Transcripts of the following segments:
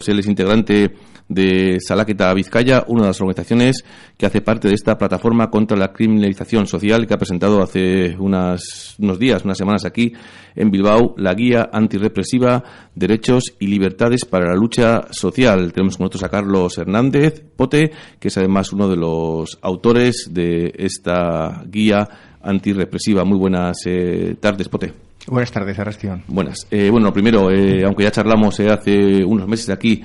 Él es integrante de Salaketa Bizkaia, una de las organizaciones que hace parte de esta plataforma contra la criminalización social que ha presentado hace unos días, unas semanas aquí en Bilbao, la guía antirrepresiva, derechos y libertades para la lucha social. Tenemos con nosotros a Carlos Hernández Pote, que es además uno de los autores de esta guía antirrepresiva. Muy buenas tardes, Pote. Buenas tardes, Arrastión. Buenas. Bueno, primero, aunque ya charlamos hace unos meses aquí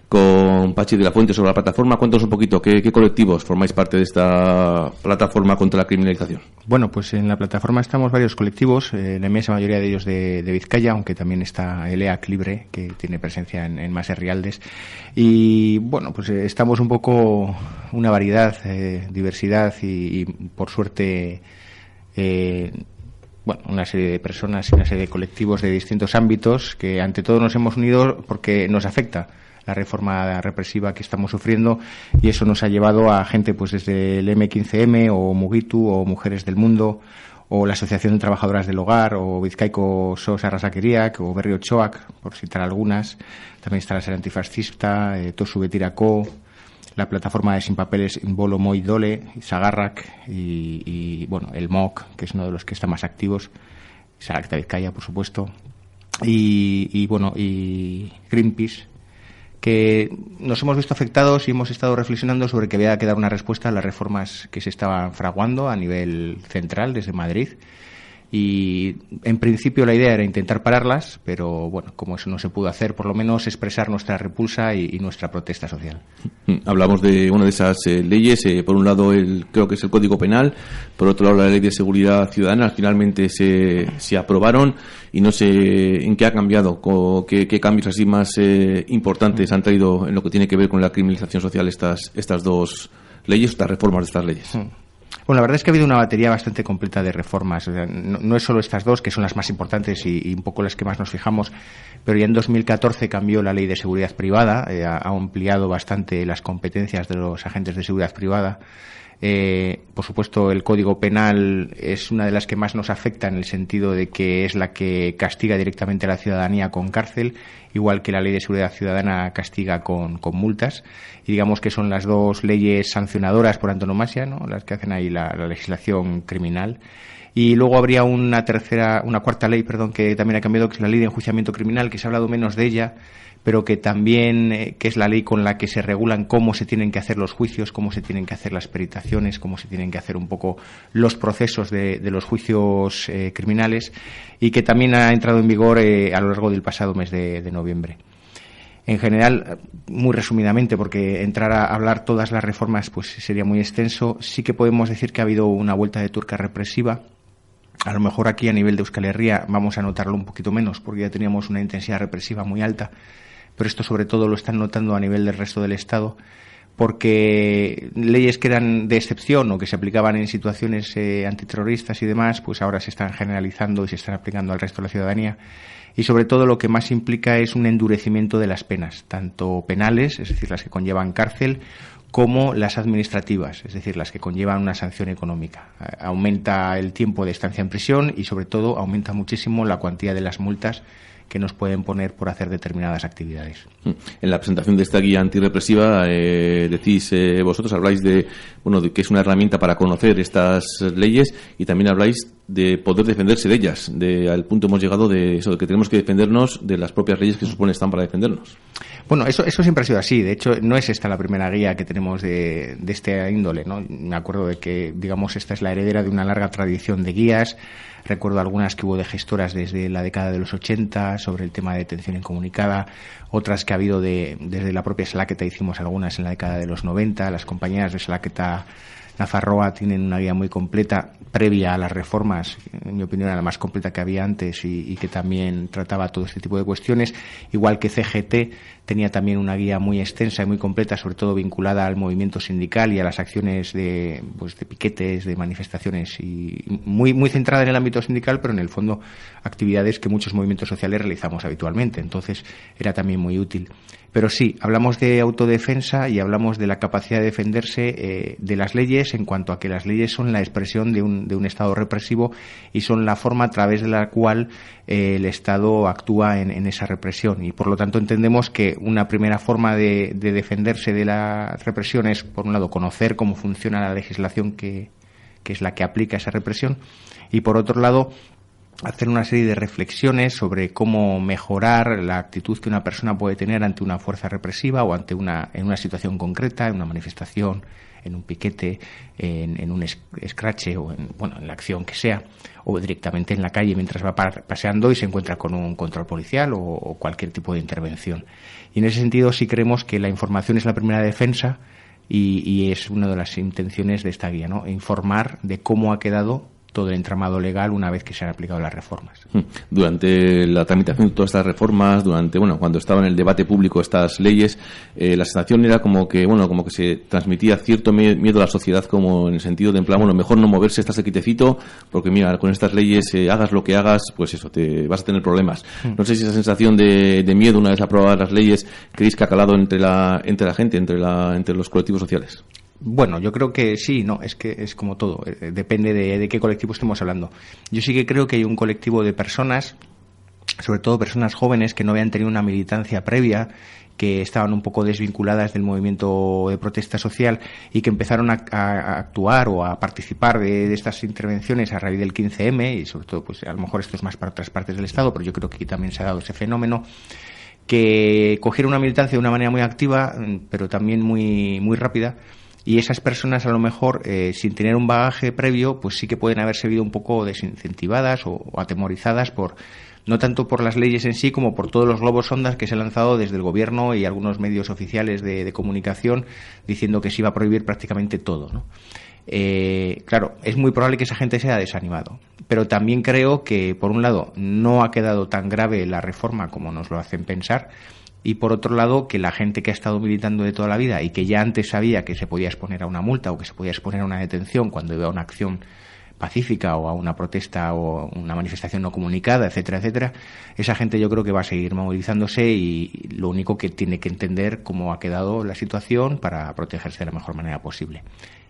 con Pachi de la Fuente sobre la plataforma, cuéntanos un poquito qué colectivos formáis parte de esta plataforma contra la criminalización. Bueno, pues en la plataforma estamos varios colectivos, la inmensa mayoría de ellos de Vizcaya, aunque también está el EAC Libre, que tiene presencia en más Rialdes. Y bueno, pues estamos un poco una variedad, diversidad y por suerte una serie de personas y una serie de colectivos de distintos ámbitos que ante todo nos hemos unido porque nos afecta la reforma represiva que estamos sufriendo, y eso nos ha llevado a gente pues desde el M15M o Mugitu o Mujeres del Mundo o la Asociación de Trabajadoras del Hogar o Bizkaiko Sos Arrasakeriak o Berri Otxoak, por citar algunas. También está la Sera Antifascista, Tosu Betirako, la plataforma de Sin Papeles Bolo Moi Dole, Sagarrak y el MOC, que es uno de los que está más activos, Salaketa Bizkaia, por supuesto, y Greenpeace, que nos hemos visto afectados y hemos estado reflexionando sobre que había que dar una respuesta a las reformas que se estaban fraguando a nivel central desde Madrid. Y en principio la idea era intentar pararlas, pero bueno, como eso no se pudo hacer, por lo menos expresar nuestra repulsa y nuestra protesta social. Hablamos de una de esas leyes, por un lado creo que es el Código Penal, por otro lado la Ley de Seguridad Ciudadana. Finalmente se aprobaron y no sé en qué ha cambiado, qué cambios así más importantes han traído en lo que tiene que ver con la criminalización social estas dos leyes, estas reformas de estas leyes. Bueno, la verdad es que ha habido una batería bastante completa de reformas. O sea, no es solo estas dos, que son las más importantes y un poco las que más nos fijamos, pero ya en 2014 cambió la Ley de Seguridad Privada, ha ampliado bastante las competencias de los agentes de seguridad privada. Por supuesto, el Código Penal es una de las que más nos afecta en el sentido de que es la que castiga directamente a la ciudadanía con cárcel, igual que la Ley de Seguridad Ciudadana castiga con multas. Y digamos que son las dos leyes sancionadoras por antonomasia, ¿no?, las que hacen ahí la legislación criminal. Y luego habría una cuarta ley, que también ha cambiado, que es la Ley de Enjuiciamiento Criminal, que se ha hablado menos de ella, pero que también que es la ley con la que se regulan cómo se tienen que hacer los juicios, cómo se tienen que hacer las peritaciones, cómo se tienen que hacer un poco los procesos de los juicios criminales, y que también ha entrado en vigor a lo largo del pasado mes de noviembre. En general, muy resumidamente, porque entrar a hablar todas las reformas pues sería muy extenso, sí que podemos decir que ha habido una vuelta de tuerca represiva. A lo mejor aquí a nivel de Euskal Herria vamos a notarlo un poquito menos, porque ya teníamos una intensidad represiva muy alta, pero esto sobre todo lo están notando a nivel del resto del Estado, porque leyes que eran de excepción o que se aplicaban en situaciones antiterroristas y demás, pues ahora se están generalizando y se están aplicando al resto de la ciudadanía. Y sobre todo lo que más implica es un endurecimiento de las penas, tanto penales, es decir, las que conllevan cárcel, como las administrativas, es decir, las que conllevan una sanción económica. Aumenta el tiempo de estancia en prisión y sobre todo aumenta muchísimo la cuantía de las multas que nos pueden poner por hacer determinadas actividades. En la presentación de esta guía antirrepresiva decís vosotros, habláis de que es una herramienta para conocer estas leyes, y también habláis de poder defenderse de ellas. Al punto hemos llegado de eso, de que tenemos que defendernos de las propias leyes que se supone están para defendernos. Bueno, eso siempre ha sido así. De hecho, no es esta la primera guía que tenemos de este índole, ¿no? Me acuerdo de que, digamos, esta es la heredera de una larga tradición de guías. Recuerdo algunas que hubo de gestoras desde la década de los 80 sobre el tema de detención incomunicada, otras que ha habido desde la propia Salaketa, hicimos algunas en la década de los 90. Las compañeras de Salaketa Nafarroa tienen una guía muy completa previa a las reformas, en mi opinión era la más completa que había antes y que también trataba todo este tipo de cuestiones, igual que CGT tenía también una guía muy extensa y muy completa, sobre todo vinculada al movimiento sindical y a las acciones de piquetes, de manifestaciones, y muy centrada en el ámbito sindical, pero en el fondo actividades que muchos movimientos sociales realizamos habitualmente, entonces era también muy útil. Pero sí, hablamos de autodefensa y hablamos de la capacidad de defenderse de las leyes, en cuanto a que las leyes son la expresión de un Estado represivo y son la forma a través de la cual el Estado actúa en esa represión. Y por lo tanto entendemos que que una primera forma de defenderse de la represión es, por un lado, conocer cómo funciona la legislación que es la que aplica esa represión, y por otro lado, hacer una serie de reflexiones sobre cómo mejorar la actitud que una persona puede tener ante una fuerza represiva o ante en una situación concreta, en una manifestación, en un piquete, en un escrache o en la acción que sea, o directamente en la calle mientras va paseando y se encuentra con un control policial o cualquier tipo de intervención. Y en ese sentido sí creemos que la información es la primera defensa y es una de las intenciones de esta guía, ¿no? Informar de cómo ha quedado todo el entramado legal una vez que se han aplicado las reformas. Durante la tramitación de todas estas reformas, cuando estaba en el debate público estas leyes, la sensación era como que se transmitía cierto miedo a la sociedad, como en el sentido de, en plan, mejor no moverse, estás quietecito, porque mira, con estas leyes, hagas lo que hagas, pues eso, te vas a tener problemas. No sé si esa sensación de miedo, una vez aprobadas las leyes, creéis que ha calado entre la gente, entre los colectivos sociales. Bueno, yo creo que sí, no, es que es como todo, depende de qué colectivo estemos hablando. Yo sí que creo que hay un colectivo de personas, sobre todo personas jóvenes, que no habían tenido una militancia previa, que estaban un poco desvinculadas del movimiento de protesta social y que empezaron a actuar o a participar de estas intervenciones a raíz del 15M, y sobre todo, pues a lo mejor esto es más para otras partes del Estado, pero yo creo que aquí también se ha dado ese fenómeno, que cogieron una militancia de una manera muy activa, pero también muy, muy rápida. Y esas personas, a lo mejor, sin tener un bagaje previo, pues sí que pueden haberse visto un poco desincentivadas o atemorizadas no tanto por las leyes en sí, como por todos los globos sondas que se han lanzado desde el gobierno y algunos medios oficiales de comunicación diciendo que se iba a prohibir prácticamente todo, ¿no? Claro, es muy probable que esa gente se haya desanimado, pero también creo que, por un lado, no ha quedado tan grave la reforma como nos lo hacen pensar, y por otro lado, que la gente que ha estado militando de toda la vida y que ya antes sabía que se podía exponer a una multa o que se podía exponer a una detención cuando iba a una acción pacífica o a una protesta o una manifestación no comunicada, etcétera, etcétera, esa gente yo creo que va a seguir movilizándose, y lo único que tiene que entender cómo ha quedado la situación para protegerse de la mejor manera posible.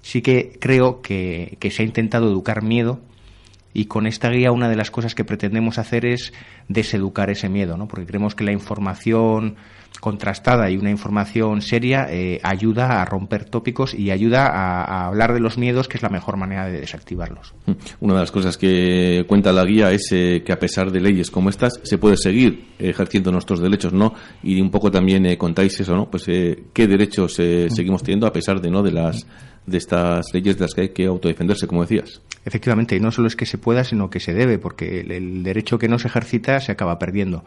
Sí que creo que se ha intentado educar miedo, y con esta guía una de las cosas que pretendemos hacer es deseducar ese miedo, ¿no? Porque creemos que la información contrastada y una información seria ayuda a romper tópicos y ayuda a hablar de los miedos, que es la mejor manera de desactivarlos. Una de las cosas que cuenta la guía es que a pesar de leyes como estas se puede seguir ejerciendo nuestros derechos, ¿no? Y un poco también contáis eso, ¿no? Pues qué derechos seguimos teniendo a pesar de estas leyes de las que hay que autodefenderse, como decías. Efectivamente, y no solo es que se pueda, sino que se debe, porque el derecho que no se ejercita se acaba perdiendo.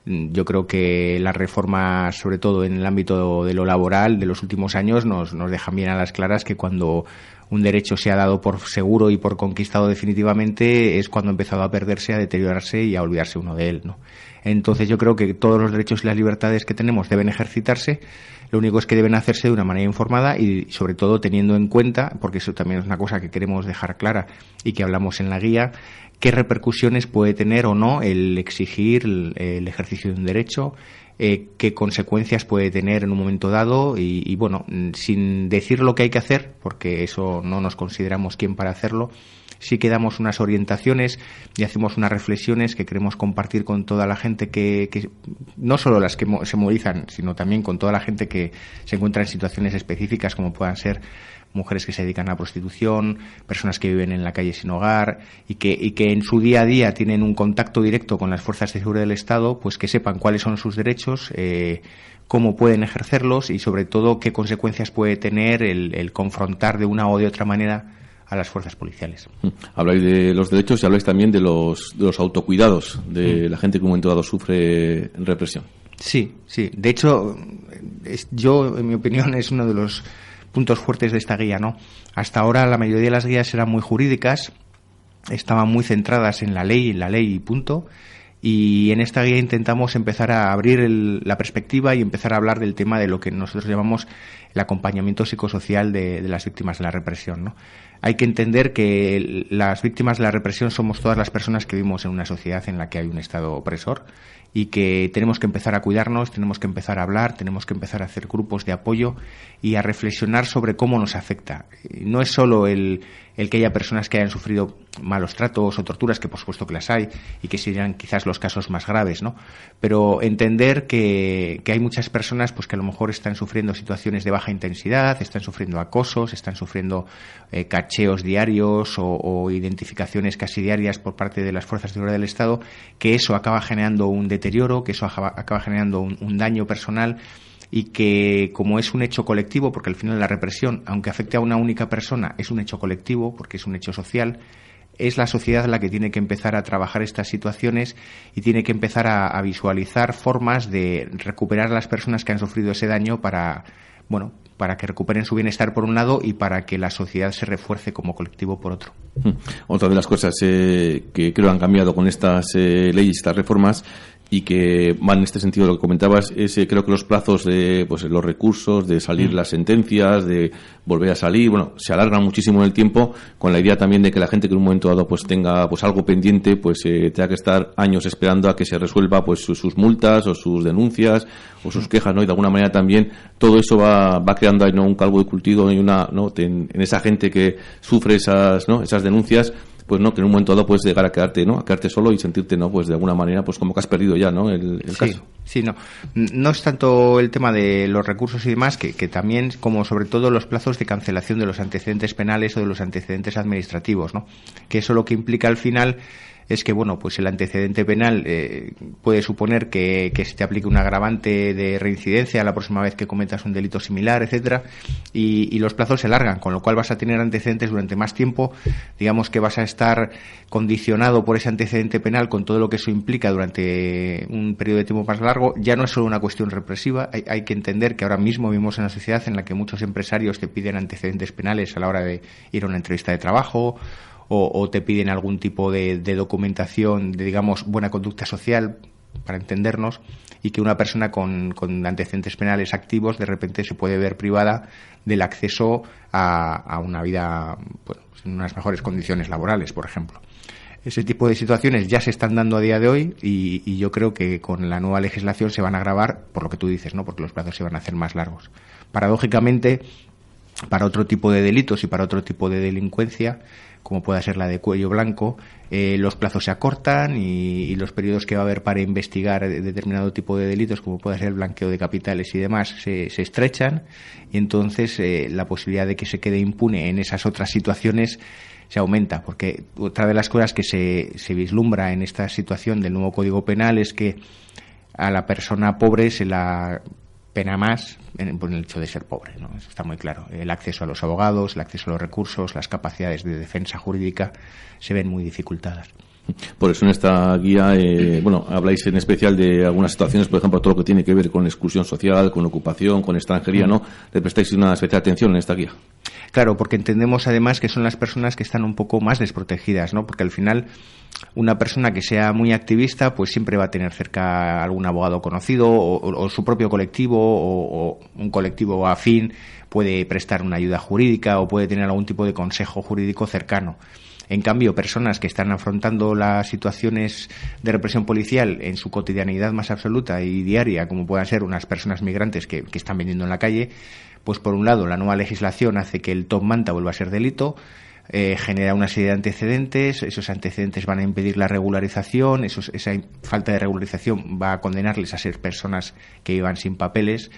Yo creo que las reformas, sobre todo en el ámbito de lo laboral, de los últimos años, nos dejan bien a las claras que cuando un derecho se ha dado por seguro y por conquistado definitivamente, es cuando ha empezado a perderse, a deteriorarse y a olvidarse uno de él, ¿no? Entonces yo creo que todos los derechos y las libertades que tenemos deben ejercitarse. Lo único es que deben hacerse de una manera informada y, sobre todo, teniendo en cuenta, porque eso también es una cosa que queremos dejar clara y que hablamos en la guía, qué repercusiones puede tener o no el exigir el ejercicio de un derecho, qué consecuencias puede tener en un momento dado y bueno, sin decir lo que hay que hacer, porque eso no nos consideramos quien para hacerlo, sí que damos unas orientaciones y hacemos unas reflexiones que queremos compartir con toda la gente que no solo las que se movilizan, sino también con toda la gente que se encuentra en situaciones específicas, como puedan ser mujeres que se dedican a la prostitución, personas que viven en la calle sin hogar y que en su día a día tienen un contacto directo con las fuerzas de seguridad del Estado, pues que sepan cuáles son sus derechos, cómo pueden ejercerlos y sobre todo qué consecuencias puede tener el confrontar de una o de otra manera a las fuerzas policiales. Habláis de los derechos y habláis también de los autocuidados de la gente que en un momento dado sufre represión. Sí. De hecho, yo, en mi opinión, es uno de los puntos fuertes de esta guía, ¿no? Hasta ahora la mayoría de las guías eran muy jurídicas, estaban muy centradas en la ley y punto. Y en esta guía intentamos empezar a abrir la perspectiva y empezar a hablar del tema de lo que nosotros llamamos el acompañamiento psicosocial de las víctimas de la represión, ¿no? hay que entender que las víctimas de la represión somos todas las personas que vivimos en una sociedad en la que hay un Estado opresor y que tenemos que empezar a cuidarnos, tenemos que empezar a hablar, tenemos que empezar a hacer grupos de apoyo y a reflexionar sobre cómo nos afecta. No es solo el que haya personas que hayan sufrido malos tratos o torturas, que por supuesto que las hay y que serían quizás los casos más graves, ¿no? Pero entender que hay muchas personas pues que a lo mejor están sufriendo situaciones de baja intensidad, están sufriendo acosos, están sufriendo cacheos diarios o identificaciones casi diarias por parte de las fuerzas de seguridad del Estado, que eso acaba generando un deterioro, que eso acaba generando un daño personal, y que como es un hecho colectivo, porque al final la represión, aunque afecte a una única persona, es un hecho colectivo, porque es un hecho social, es la sociedad la que tiene que empezar a trabajar estas situaciones y tiene que empezar a visualizar formas de recuperar a las personas que han sufrido ese daño para que recuperen su bienestar por un lado y para que la sociedad se refuerce como colectivo por otro. Otra de las cosas que creo han cambiado con estas leyes, estas reformas, y que van en este sentido, lo que comentabas, es creo que los plazos de los recursos, de salir las sentencias, de volver a salir, se alargan muchísimo en el tiempo, con la idea también de que la gente que en un momento dado tenga algo pendiente, tenga que estar años esperando a que se resuelva sus multas o sus denuncias o sus quejas, ¿no? Y de alguna manera también todo eso va creando ahí, ¿no?, un caldo de cultivo y en esa gente que sufre esas denuncias, que en un momento dado puedes llegar a quedarte solo y sentirte, de alguna manera, como que has perdido ya, ¿no?, el caso. Sí, no es tanto el tema de los recursos y demás, que también, como sobre todo los plazos de cancelación de los antecedentes penales o de los antecedentes administrativos, ¿no? Que eso lo que implica al final es que, el antecedente penal puede suponer que se te aplique un agravante de reincidencia la próxima vez que cometas un delito similar, etcétera, y los plazos se alargan, con lo cual vas a tener antecedentes durante más tiempo. Digamos que vas a estar condicionado por ese antecedente penal con todo lo que eso implica durante un periodo de tiempo más largo. Ya no es solo una cuestión represiva, hay que entender que ahora mismo vivimos en una sociedad en la que muchos empresarios te piden antecedentes penales a la hora de ir a una entrevista de trabajo, o te piden algún tipo de documentación de, digamos, buena conducta social, para entendernos, y que una persona con antecedentes penales activos de repente se puede ver privada del acceso a una vida en unas mejores condiciones laborales, por ejemplo. Ese tipo de situaciones ya se están dando a día de hoy y yo creo que con la nueva legislación se van a agravar, por lo que tú dices, ¿no?, porque los plazos se van a hacer más largos. Paradójicamente, para otro tipo de delitos y para otro tipo de delincuencia, como pueda ser la de cuello blanco, los plazos se acortan y los periodos que va a haber para investigar determinado tipo de delitos, como pueda ser el blanqueo de capitales y demás, se estrechan, y entonces la posibilidad de que se quede impune en esas otras situaciones se aumenta, porque otra de las cosas que se vislumbra en esta situación del nuevo Código Penal es que a la persona pobre se la pena más por el hecho de ser pobre, ¿no? Eso está muy claro. El acceso a los abogados, el acceso a los recursos, las capacidades de defensa jurídica se ven muy dificultadas. Por eso en esta guía, habláis en especial de algunas situaciones, por ejemplo, todo lo que tiene que ver con exclusión social, con ocupación, con extranjería, ¿no? Le prestáis una especial atención en esta guía. Claro, porque entendemos además que son las personas que están un poco más desprotegidas, ¿no? Porque al final una persona que sea muy activista pues siempre va a tener cerca algún abogado conocido o su propio colectivo o un colectivo afín puede prestar una ayuda jurídica o puede tener algún tipo de consejo jurídico cercano. En cambio, personas que están afrontando las situaciones de represión policial en su cotidianidad más absoluta y diaria, como puedan ser unas personas migrantes que están vendiendo en la calle, pues por un lado la nueva legislación hace que el top manta vuelva a ser delito, genera una serie de antecedentes, esos antecedentes van a impedir la regularización, esa falta de regularización va a condenarles a ser personas que vivan sin papeles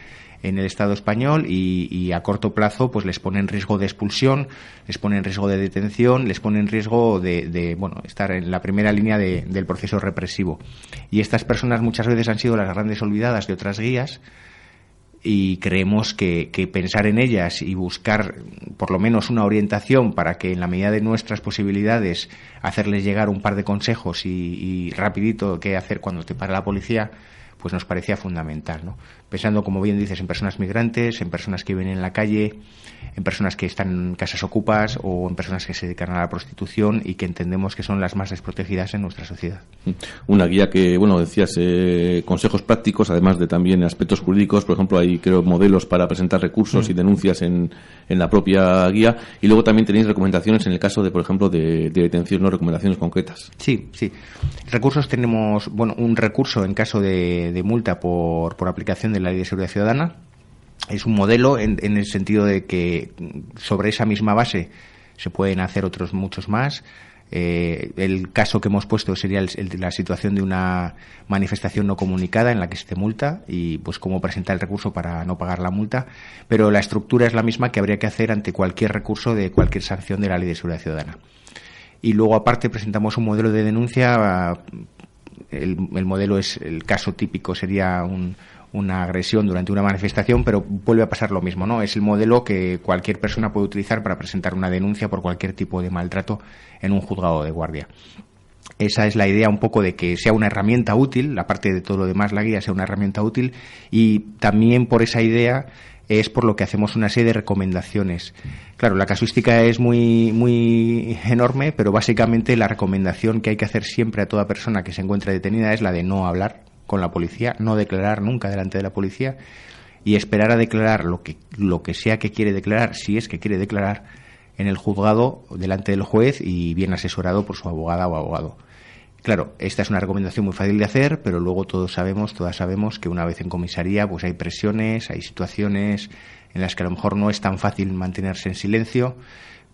en el Estado español y a corto plazo pues les pone en riesgo de expulsión, les pone en riesgo de detención, les pone en riesgo de estar en la primera línea del proceso represivo. Y estas personas muchas veces han sido las grandes olvidadas de otras guías y creemos que pensar en ellas y buscar por lo menos una orientación para que en la medida de nuestras posibilidades hacerles llegar un par de consejos y rapidito qué hacer cuando te para la policía, pues nos parecía fundamental, ¿no? Pensando, como bien dices, en personas migrantes, en personas que viven en la calle, en personas que están en casas ocupas o en personas que se dedican a la prostitución y que entendemos que son las más desprotegidas en nuestra sociedad. Una guía que, bueno, decías, consejos prácticos, además de también aspectos jurídicos. Por ejemplo, hay, creo, modelos para presentar recursos y denuncias en la propia guía. Y luego también tenéis recomendaciones en el caso de, por ejemplo, de detención, no recomendaciones concretas. Sí. Recursos tenemos, bueno, un recurso en caso de multa por aplicación de la Ley de Seguridad Ciudadana. Es un modelo en el sentido de que sobre esa misma base se pueden hacer otros muchos más. El caso que hemos puesto sería el de la situación de una manifestación no comunicada en la que se te multa y pues cómo presentar el recurso para no pagar la multa, pero la estructura es la misma que habría que hacer ante cualquier recurso de cualquier sanción de la Ley de Seguridad Ciudadana. Y luego aparte presentamos un modelo de denuncia. El modelo es, el caso típico sería una agresión durante una manifestación, pero vuelve a pasar lo mismo, ¿no? Es el modelo que cualquier persona puede utilizar para presentar una denuncia por cualquier tipo de maltrato en un juzgado de guardia. Esa es la idea un poco de que sea una herramienta útil, aparte de todo lo demás la guía sea una herramienta útil, y también por esa idea es por lo que hacemos una serie de recomendaciones. Claro, la casuística es muy enorme, pero básicamente la recomendación que hay que hacer siempre a toda persona que se encuentre detenida es la de no hablar con la policía, no declarar nunca delante de la policía y esperar a declarar lo que sea que quiere declarar, si es que quiere declarar, en el juzgado delante del juez y bien asesorado por su abogada o abogado. Claro, esta es una recomendación muy fácil de hacer, pero luego todas sabemos que una vez en comisaría pues hay presiones, hay situaciones en las que a lo mejor no es tan fácil mantenerse en silencio,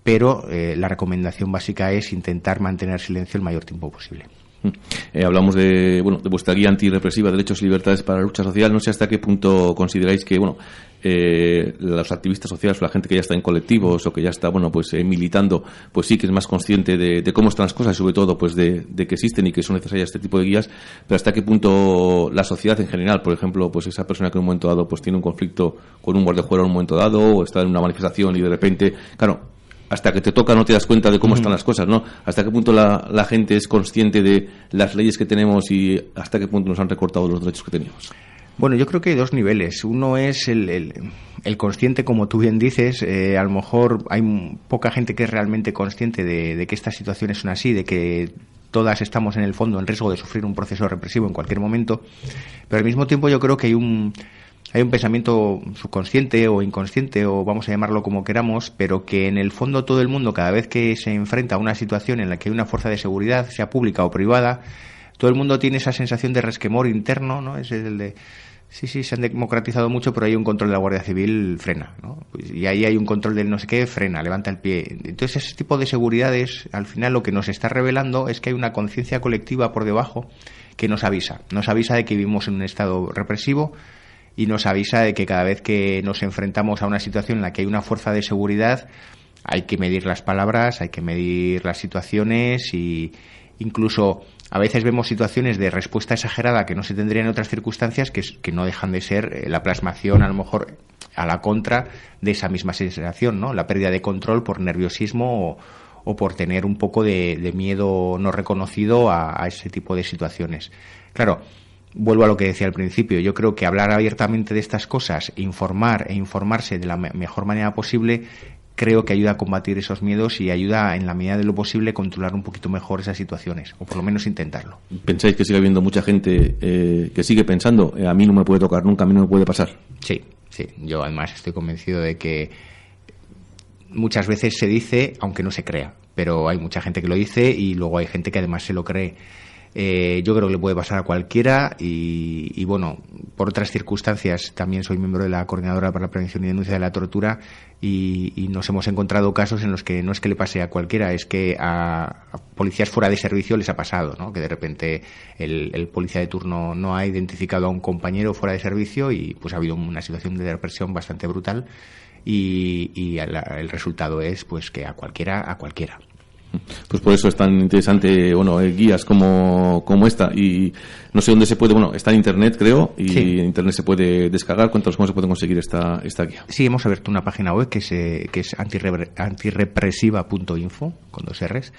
pero la recomendación básica es intentar mantener silencio el mayor tiempo posible. Hablamos de vuestra guía antirrepresiva, derechos y libertades para la lucha social. No sé hasta qué punto consideráis que los activistas sociales o la gente que ya está en colectivos o que ya está militando, pues sí que es más consciente de cómo están las cosas y sobre todo pues de que existen y que son necesarias este tipo de guías, pero hasta qué punto la sociedad en general, por ejemplo, pues esa persona que en un momento dado pues tiene un conflicto con un guardiajuelo en un momento dado o está en una manifestación y de repente, claro, hasta que te toca no te das cuenta de cómo están las cosas, ¿no? Hasta qué punto la gente es consciente de las leyes que tenemos y hasta qué punto nos han recortado los derechos que teníamos. Bueno, yo creo que hay dos niveles. Uno es el consciente, como tú bien dices. A lo mejor hay poca gente que es realmente consciente de que estas situaciones son así, de que todas estamos en el fondo en riesgo de sufrir un proceso represivo en cualquier momento. Pero al mismo tiempo yo creo que hay un pensamiento subconsciente o inconsciente, o vamos a llamarlo como queramos, pero que en el fondo todo el mundo, cada vez que se enfrenta a una situación en la que hay una fuerza de seguridad, sea pública o privada, todo el mundo tiene esa sensación de resquemor interno, ¿no? Es el de, sí, se han democratizado mucho, pero hay un control de la Guardia Civil, frena, ¿no? Pues, y ahí hay un control del no sé qué, frena, levanta el pie. Entonces ese tipo de seguridades, al final lo que nos está revelando es que hay una conciencia colectiva por debajo que nos avisa de que vivimos en un estado represivo, y nos avisa de que cada vez que nos enfrentamos a una situación en la que hay una fuerza de seguridad hay que medir las palabras, hay que medir las situaciones, y incluso a veces vemos situaciones de respuesta exagerada que no se tendría en otras circunstancias que no dejan de ser la plasmación a lo mejor a la contra de esa misma sensación, ¿no? La pérdida de control por nerviosismo o por tener un poco de miedo no reconocido a ese tipo de situaciones. Claro, vuelvo a lo que decía al principio. Yo creo que hablar abiertamente de estas cosas, informar e informarse de la mejor manera posible, creo que ayuda a combatir esos miedos y ayuda, en la medida de lo posible, a controlar un poquito mejor esas situaciones, o por lo menos intentarlo. ¿Pensáis que sigue habiendo mucha gente que sigue pensando, a mí no me puede tocar nunca, a mí no me puede pasar? Sí. Yo además estoy convencido de que muchas veces se dice, aunque no se crea, pero hay mucha gente que lo dice y luego hay gente que además se lo cree. Yo creo que le puede pasar a cualquiera y bueno, por otras circunstancias también soy miembro de la Coordinadora para la Prevención y Denuncia de la Tortura y nos hemos encontrado casos en los que no es que le pase a cualquiera, es que a policías fuera de servicio les ha pasado, ¿no? Que de repente el policía de turno no ha identificado a un compañero fuera de servicio y pues ha habido una situación de represión bastante brutal y el resultado es pues que a cualquiera. Pues por eso es tan interesante, guías como esta, y no sé dónde se puede, está en internet creo, y sí. En internet se puede descargar. Cuéntanos cómo se puede conseguir esta guía. Sí, hemos abierto una página web que es antirrepresiva.info, con 2 R's,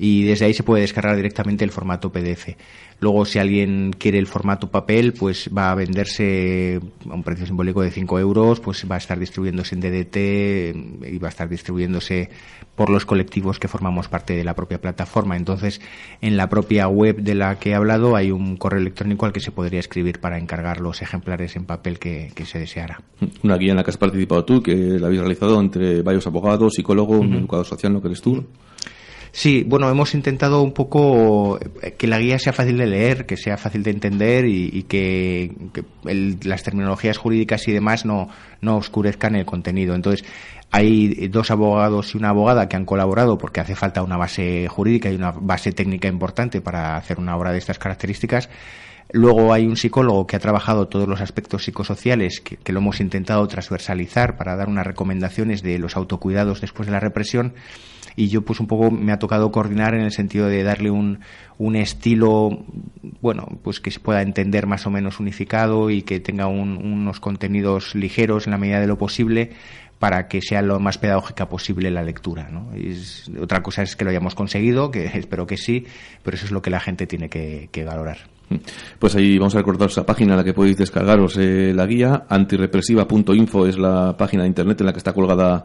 y desde ahí se puede descargar directamente el formato PDF. Luego, si alguien quiere el formato papel, pues va a venderse a un precio simbólico de 5 euros, pues va a estar distribuyéndose en DDT y va a estar distribuyéndose por los colectivos que formamos parte de la propia plataforma. Entonces, en la propia web de la que he hablado hay un correo electrónico al que se podría escribir para encargar los ejemplares en papel que se deseara. Una guía en la que has participado tú, que la habéis realizado entre varios abogados, psicólogos, un educador social, ¿no?, que eres tú. Sí, bueno, hemos intentado un poco que la guía sea fácil de leer, que sea fácil de entender y que las terminologías jurídicas y demás no oscurezcan el contenido. Entonces, hay 2 abogados y una abogada que han colaborado porque hace falta una base jurídica y una base técnica importante para hacer una obra de estas características. Luego hay un psicólogo que ha trabajado todos los aspectos psicosociales, que lo hemos intentado transversalizar para dar unas recomendaciones de los autocuidados después de la represión. Y yo pues un poco me ha tocado coordinar en el sentido de darle un estilo, bueno, pues que se pueda entender más o menos unificado y que tenga unos contenidos ligeros en la medida de lo posible para que sea lo más pedagógica posible la lectura, ¿no? Otra cosa es que lo hayamos conseguido, que espero que sí, pero eso es lo que la gente tiene que valorar. Pues ahí vamos a recordar esa página en la que podéis descargaros la guía. Antirrepresiva.info es la página de internet en la que está colgada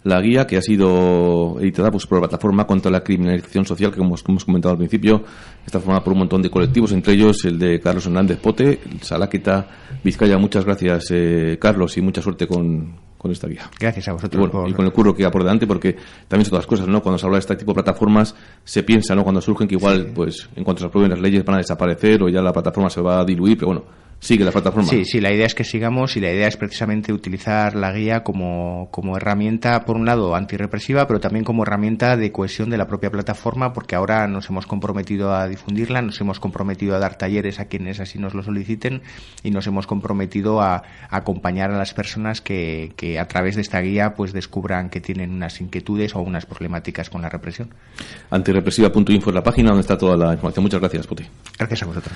la guía, que ha sido editada pues por la Plataforma contra la Criminalización Social, que como hemos comentado al principio, está formada por un montón de colectivos, entre ellos el de Carlos Hernández Pote, Salaqueta, Vizcaya. Muchas gracias, Carlos, y mucha suerte con esta guía. Gracias a vosotros. Y con el curro que va por delante, porque también son todas las cosas, ¿no? Cuando se habla de este tipo de plataformas, se piensa, ¿no?, cuando surgen, que igual, pues, en cuanto se aprueben las leyes van a desaparecer o ya la plataforma se va a diluir, pero bueno, sigue la plataforma. Sí, la idea es que sigamos, y la idea es precisamente utilizar la guía como herramienta, por un lado, antirrepresiva, pero también como herramienta de cohesión de la propia plataforma, porque ahora nos hemos comprometido a difundirla, nos hemos comprometido a dar talleres a quienes así nos lo soliciten y nos hemos comprometido a acompañar a las personas que a través de esta guía pues descubran que tienen unas inquietudes o unas problemáticas con la represión. Antirrepresiva.info es la página donde está toda la información. Muchas gracias, Puti. Gracias a vosotros.